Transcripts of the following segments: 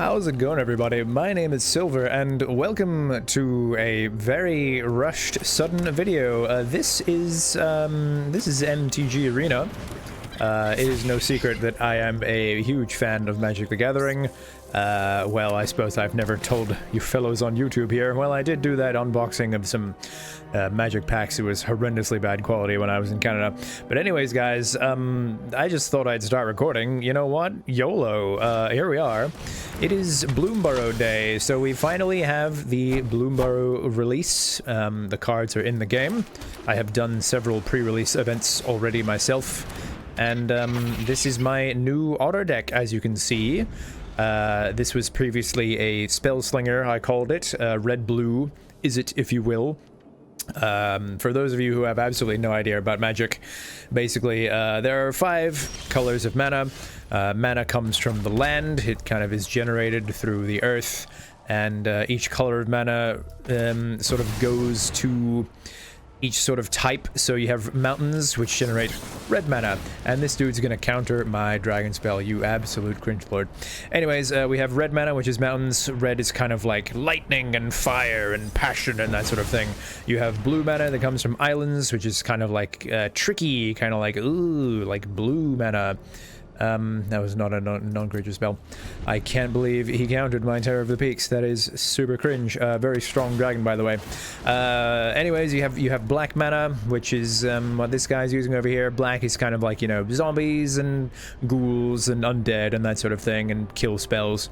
How's it going, everybody? My name is Silver, and welcome to a very rushed, sudden video. This is MTG Arena. It is no secret that I am a huge fan of Magic the Gathering. Well, I suppose I've never told you fellows on YouTube here. Well, I did do that unboxing of some Magic packs. It was horrendously bad quality when I was in Canada. But anyways, guys, I just thought I'd start recording. You know what? YOLO. Here we are. It is Bloomburrow Day, so we finally have the Bloomburrow release. The cards are in the game. I have done several pre-release events already myself. And this is my new auto deck, as you can see. This was previously a spell slinger, I called it. Red-blue, is it, if you will. For those of you who have absolutely no idea about Magic, basically, there are 5 colors of mana. Mana comes from the land. It kind of is generated through the earth. And each color of mana sort of goes to each sort of type. So you have mountains, which generate red mana, and this dude's gonna counter my dragon spell, you absolute cringe lord. Anyways, we have red mana, which is mountains. Red is kind of like lightning and fire and passion and that sort of thing. You have blue mana that comes from islands, which is kind of like tricky, kind of like, ooh, like blue mana. That was not a non-creature spell. I can't believe he countered my Terror of the Peaks. That is super cringe. Very strong dragon, by the way. Anyways, you have black mana, which is what this guy's using over here. Black is kind of like, you know, zombies and ghouls and undead and that sort of thing, and kill spells.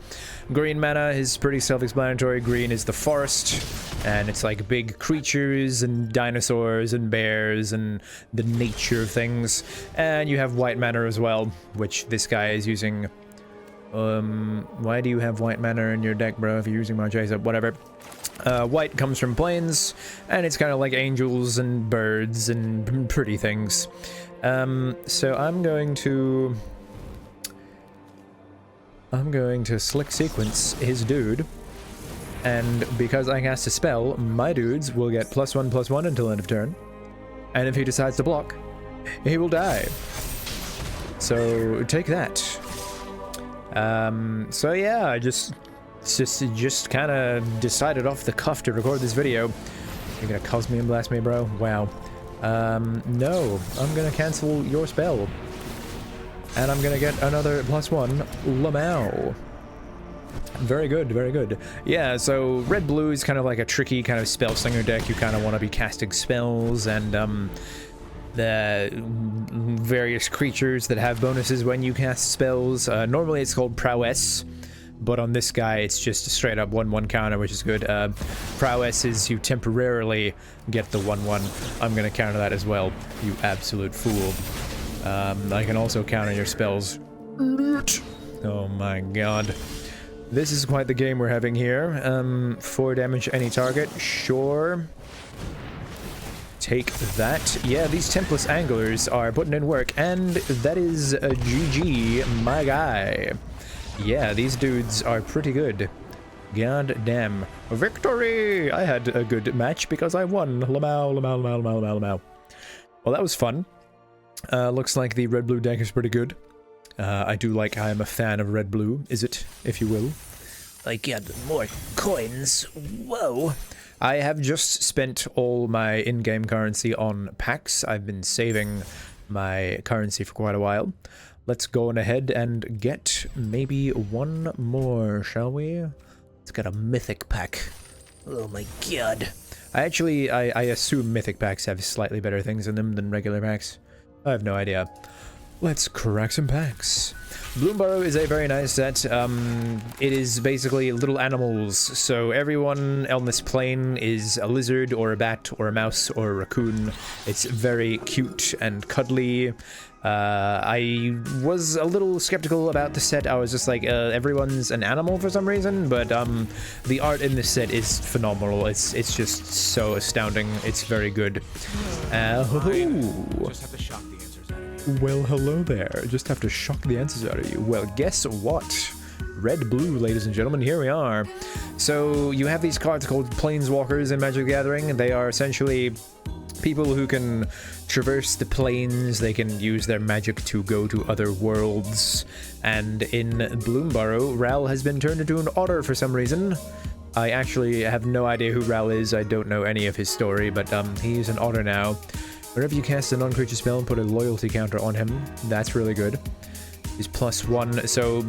Green mana is pretty self-explanatory. Green is the forest, and it's like big creatures and dinosaurs and bears and the nature of things. And you have white mana as well, which this guy is using. Why do you have white mana in your deck, bro? If you're using Marchesa, whatever. White comes from plains, and it's kind of like angels and birds and pretty things. So I'm going to slick sequence his dude, and because I cast a spell, my dudes will get +1/+1 until end of turn, and if he decides to block, he will die. So take that. So yeah, I just kind of decided off the cuff to record this video. You're gonna Cosmium Blast me, bro? Wow. No, I'm gonna cancel your spell, and I'm gonna get another +1 Lamau. Very good, very good. Yeah, so red-blue is kind of like a tricky kind of spell slinger deck. You kind of want to be casting spells and the various creatures that have bonuses when you cast spells. Normally it's called prowess, but on this guy it's just a straight up 1/1 counter, which is good. Prowess is you temporarily get the 1/1. I'm gonna counter that as well, you absolute fool. I can also counter your spells. Oh my god. This is quite the game we're having here. 4 damage to any target, sure. Take that. Yeah, these Templess Anglers are putting in work, and that is a GG, my guy. Yeah, these dudes are pretty good. God damn. Victory! I had a good match because I won. Lamau, lamau, lamau, lamau, lamau, lamau. Well, that was fun. Looks like the red-blue deck is pretty good. I do like, I am a fan of red-blue, is it, if you will. I get more coins. Whoa. I have just spent all my in-game currency on packs. I've been saving my currency for quite a while. Let's go on ahead and get maybe one more, shall we? Let's get a mythic pack. Oh my god. I assume mythic packs have slightly better things in them than regular packs. I have no idea. Let's crack some packs. Bloomburrow is a very nice set. It is basically little animals, so everyone on this plane is a lizard or a bat or a mouse or a raccoon. It's very cute and cuddly. I was a little skeptical about the set. I was just like, everyone's an animal for some reason, but the art in this set is phenomenal. It's just so astounding. It's very good. Just have to shock the answers out of you. Well, hello there. Just have to shock the answers out of you. Well, guess what? Red-blue, ladies and gentlemen, here we are. So you have these cards called Planeswalkers in Magic the Gathering. They are essentially people who can traverse the planes, they can use their magic to go to other worlds. And in Bloomburrow, Ral has been turned into an otter for some reason. I actually have no idea who Ral is. I don't know any of his story, but he's an otter now. Whenever you cast a non-creature spell and put a loyalty counter on him, that's really good. He's +1, so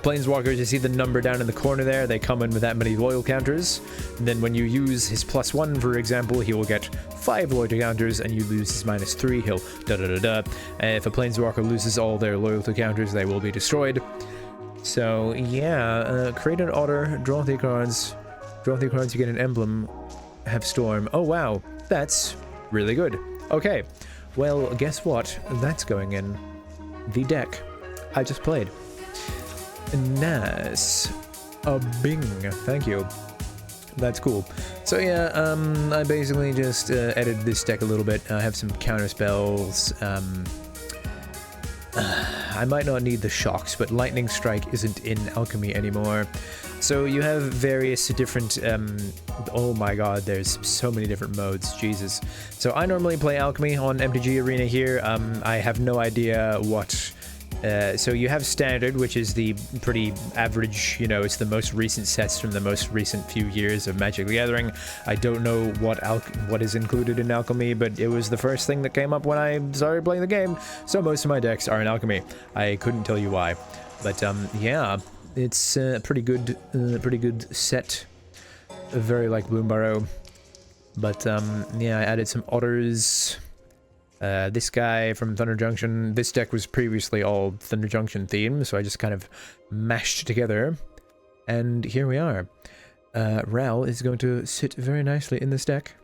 planeswalkers, you see the number down in the corner there, they come in with that many loyal counters. And then when you use his +1, for example, he will get 5 loyalty counters, and you lose his -3, he'll da-da-da-da. If a planeswalker loses all their loyalty counters, they will be destroyed. So, yeah, create an otter, draw 3 cards. Draw 3 cards, you get an emblem, have storm. Oh, wow, that's really good. Okay, well, guess what? That's going in the deck I just played. Nice. A bing. Thank you. That's cool. So yeah, I basically just edited this deck a little bit. I have some counter spells. I might not need the shocks, but Lightning Strike isn't in Alchemy anymore. So you have various different, oh my god, there's so many different modes, Jesus. So I normally play Alchemy on MTG Arena here. I have no idea what... so you have Standard, which is the pretty average, you know, it's the most recent sets from the most recent few years of Magic the Gathering. I don't know what is included in Alchemy, but it was the first thing that came up when I started playing the game, so most of my decks are in Alchemy. I couldn't tell you why, but yeah, it's a pretty good set, very like Bloomburrow. But yeah, I added some otters. This guy from Thunder Junction, this deck was previously all Thunder Junction themed, so I just kind of mashed together, and here we are. Ral is going to sit very nicely in this deck.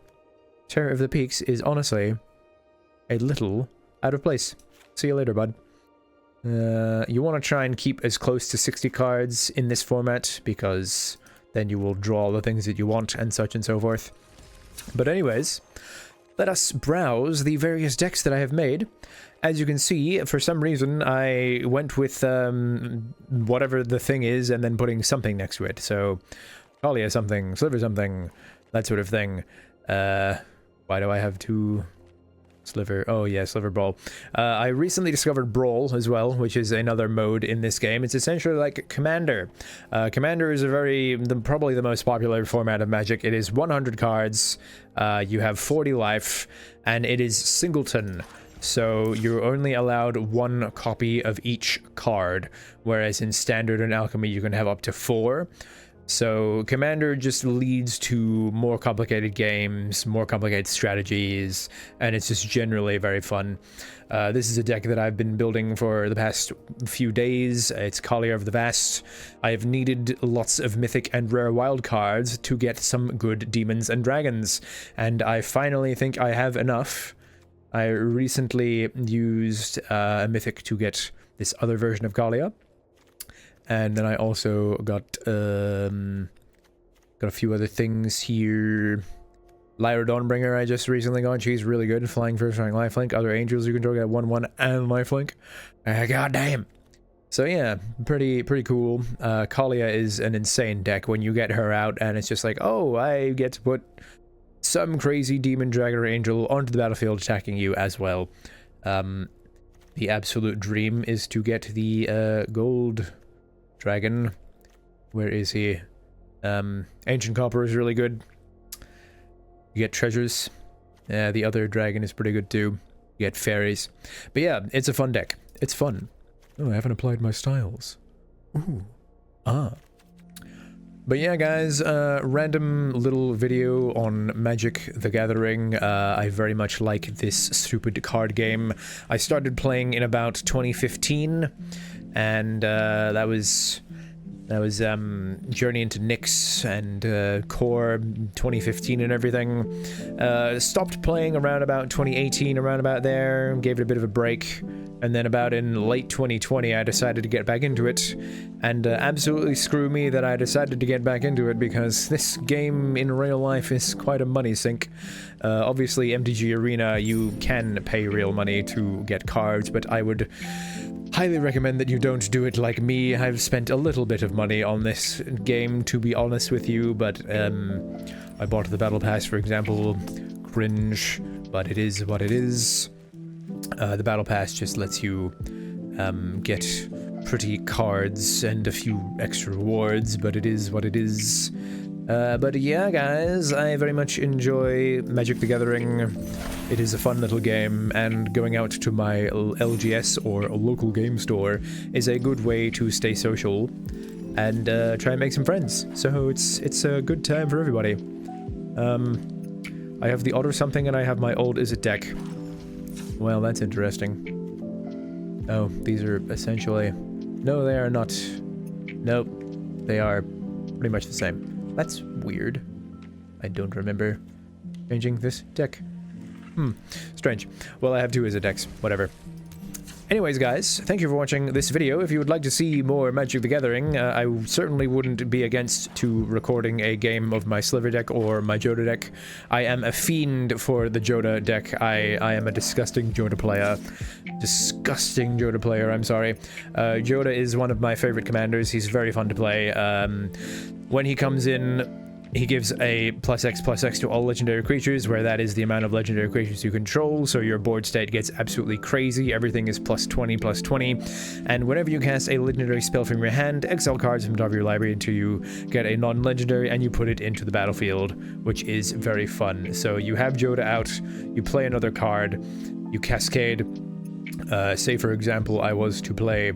Terror of the Peaks is honestly a little out of place. See you later, bud. You want to try and keep as close to 60 cards in this format, because then you will draw the things that you want, and such and so forth. But anyways... let us browse the various decks that I have made. As you can see, for some reason, I went with whatever the thing is and then putting something next to it. So, Kalia something, Sliver something, that sort of thing. Why do I have 2... Sliver? Oh yeah, Sliver Brawl. I recently discovered Brawl as well, which is another mode in this game. It's essentially like Commander. Commander is probably the most popular format of Magic. It is 100 cards, you have 40 life, and it is singleton. So you're only allowed 1 copy of each card, whereas in Standard and Alchemy you can have up to 4. So Commander just leads to more complicated games, more complicated strategies, and it's just generally very fun. This is a deck that I've been building for the past few days. It's Collier of the Vast. I have needed lots of mythic and rare wild cards to get some good demons and dragons, and I finally think I have enough. I recently used a mythic to get this other version of Kalia. And then I also got a few other things here. Lyra Dawnbringer I just recently got. She's really good. Flying first, flying lifelink. Other angels you control get 1/1 and lifelink. God damn. So yeah, pretty cool. Kalia is an insane deck when you get her out, and it's just like, oh, I get to put some crazy demon, dragon, or angel onto the battlefield attacking you as well. The absolute dream is to get the gold dragon. Where is he? Ancient Copper is really good. You get treasures. The other dragon is pretty good too. You get fairies. But yeah, it's a fun deck. It's fun. Oh, I haven't applied my styles. Ooh. Ah. But yeah, guys, random little video on Magic the Gathering. I very much like this stupid card game. I started playing in about 2015, and that was Journey into Nyx and Core 2015 and everything. Stopped playing around about 2018, around about there, gave it a bit of a break, and then about in late 2020 I decided to get back into it, and absolutely screw me that I decided to get back into it, because this game in real life is quite a money sink. Obviously MTG Arena you can pay real money to get cards, but I would highly recommend that you don't do it like me. I've spent a little bit of money on this game, to be honest with you, but I bought the Battle Pass, for example. Cringe, but it is what it is. The battle pass just lets you get pretty cards and a few extra rewards, but it is what it is. But yeah, guys, I very much enjoy Magic the Gathering. It is a fun little game, and going out to my LGS or a local game store is a good way to stay social and try and make some friends. So it's a good time for everybody. I have the Otter something, and I have my old Izzet deck. Well, that's interesting. Oh, these are essentially... No, they are not. Nope. They are pretty much the same. That's weird. I don't remember changing this deck. Strange. Well, I have two Izzet decks. Whatever. Anyways, guys, thank you for watching this video. If you would like to see more Magic the Gathering, I certainly wouldn't be against to recording a game of my Sliver deck or my Joda deck. I am a fiend for the Joda deck. I am a disgusting Joda player. Disgusting Joda player, I'm sorry. Joda is one of my favorite commanders. He's very fun to play. When he comes in, he gives a +X to all legendary creatures, where that is the amount of legendary creatures you control, so your board state gets absolutely crazy. Everything is +20, and whenever you cast a legendary spell from your hand, exile cards from the top of your library until you get a non-legendary, and you put it into the battlefield, which is very fun. So you have Joda out, you play another card, you cascade. Say, for example, I was to play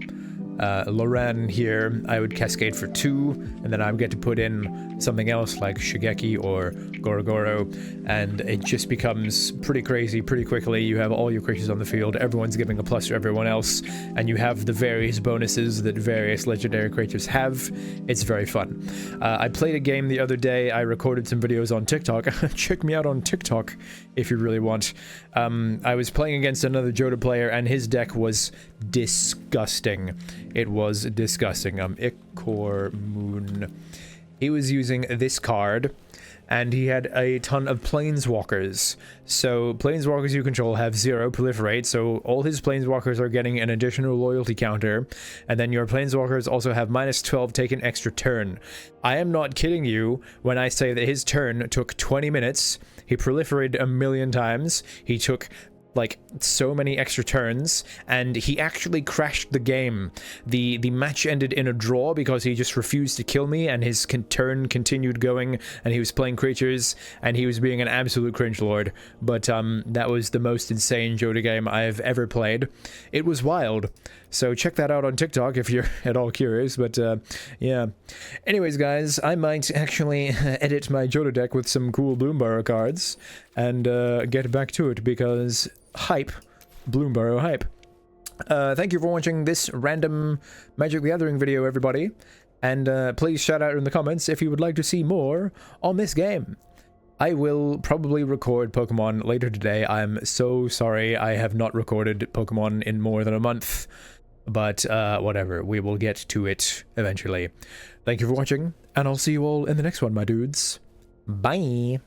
Loran here, I would cascade for 2, and then I would get to put in something else like Shigeki or Gorogoro, and it just becomes pretty crazy pretty quickly. You have all your creatures on the field, everyone's giving a plus to everyone else, and you have the various bonuses that various legendary creatures have. It's very fun. I played a game the other day. I recorded some videos on TikTok. Check me out on TikTok if you really want. I was playing against another Joda player, and his deck was disgusting. It was disgusting. Ikor Moon. He was using this card, and he had a ton of planeswalkers. So planeswalkers you control have 0 proliferate, so all his planeswalkers are getting an additional loyalty counter, and then your planeswalkers also have -12 take an extra turn. I am not kidding you when I say that his turn took 20 minutes. He proliferated a million times. He took like so many extra turns, and he actually crashed the game. The match ended in a draw because he just refused to kill me, and his turn continued going, and he was playing creatures, and he was being an absolute cringe lord. But that was the most insane Joda game I've ever played. It was wild. So check that out on TikTok if you're at all curious, but yeah. Anyways, guys, I might actually edit my Joda deck with some cool Bloomburrow cards and get back to it, because hype. Bloomburrow hype. Thank you for watching this random Magic the Gathering video, everybody. And please shout out in the comments if you would like to see more on this game. I will probably record Pokemon later today. I'm so sorry I have not recorded Pokemon in more than a month. But whatever, we will get to it eventually. Thank you for watching, and I'll see you all in the next one, my dudes. Bye!